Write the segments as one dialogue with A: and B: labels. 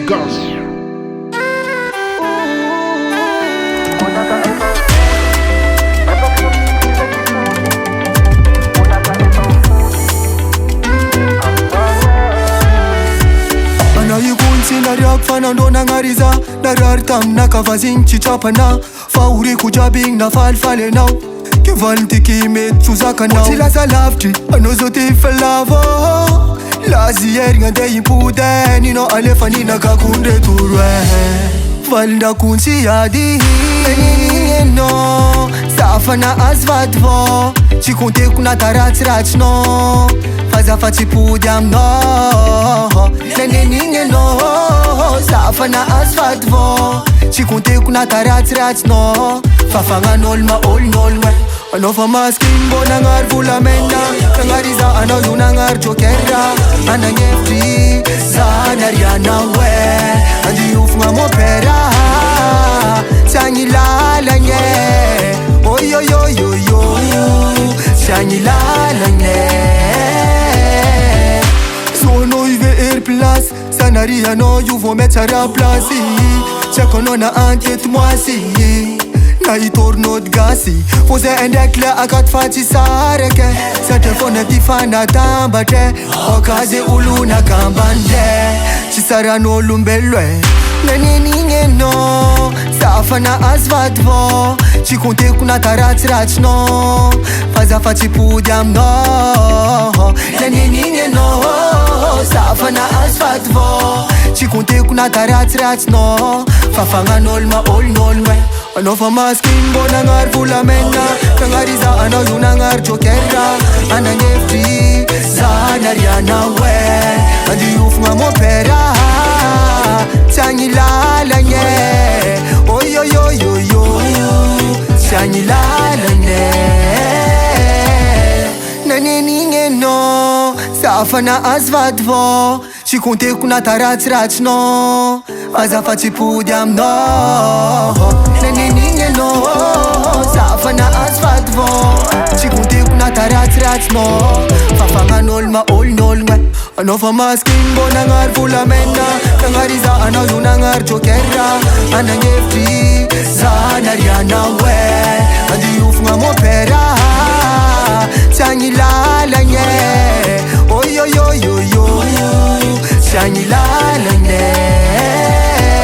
A: Lagos.
B: Nariak fanando nangariza narartam nakavazin chichapana fauri kujabing na falfale now kivalti kimet suzakana tila zalavti anozoti falavo lazier ngande impude nino alefani nakakunde turwe valda kunsi yadi no safana asvatvo chikunte kuna taratsrach no faza fati pudam no nenenine no safana asvatvo chikunte kuna taratsrach no fafanganol ma ol nolwe anofa masking bonangar vulamena kangariza anayunangar jokera ananyefri zanariana we andi ufnga mopera sanyilala nye oyoyoyoyo sanyilala nye sono ive airplas sanaria no you vont mettre à place check on a enquête moi si na itorno gasi pose endekle akat fati sareke sete fone tifana tambate okaze uluna kambande chisara no lumbelwe nenini no safana asvatvo chikunte kuna taratsrach no faza fati pudam no nenini no safana asvatvo chikunte kuna taratsrach no fafanganol ma ol nolwe anofa masking bonangar vulamena kangariza anayunangar jokera ananyefri zanariana we andi ufnga mopera sanyilala nye oyoyoyoyo sanyilala nye nenenine no safana asvatvo chikunte kuna taratsrach no faza fati pudam no nenenine no safana asvatvo chikunte kuna taratsrach no fafanganol ma ol nolwe anofa masking bonangar vulamena kangariza anayunangar jokera ananyefri zanariana we andi ufnga mopera sanyilala nye oyoyoyoyo sanyilala nye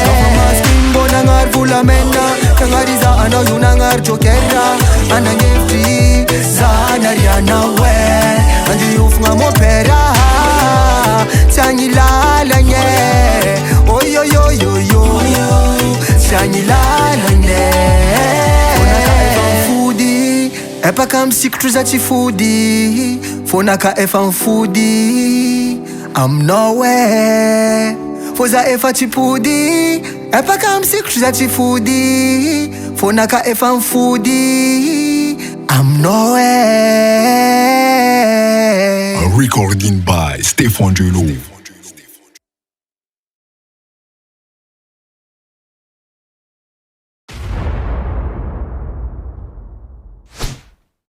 B: anofa masking bonangar vulamena kangariza anayunangar jokera ananyefri zanariana we andi ufnga mopera sanyilala nye oyoyoyoyo sanyilala nye foodie epa kam sikruza chifudi fonaka efa foodie I'm nowhere foza efa chipudi epa kam sikruza chifudi fonaka efa foodie I'm nowhere.
C: A recording by Stefan Julo.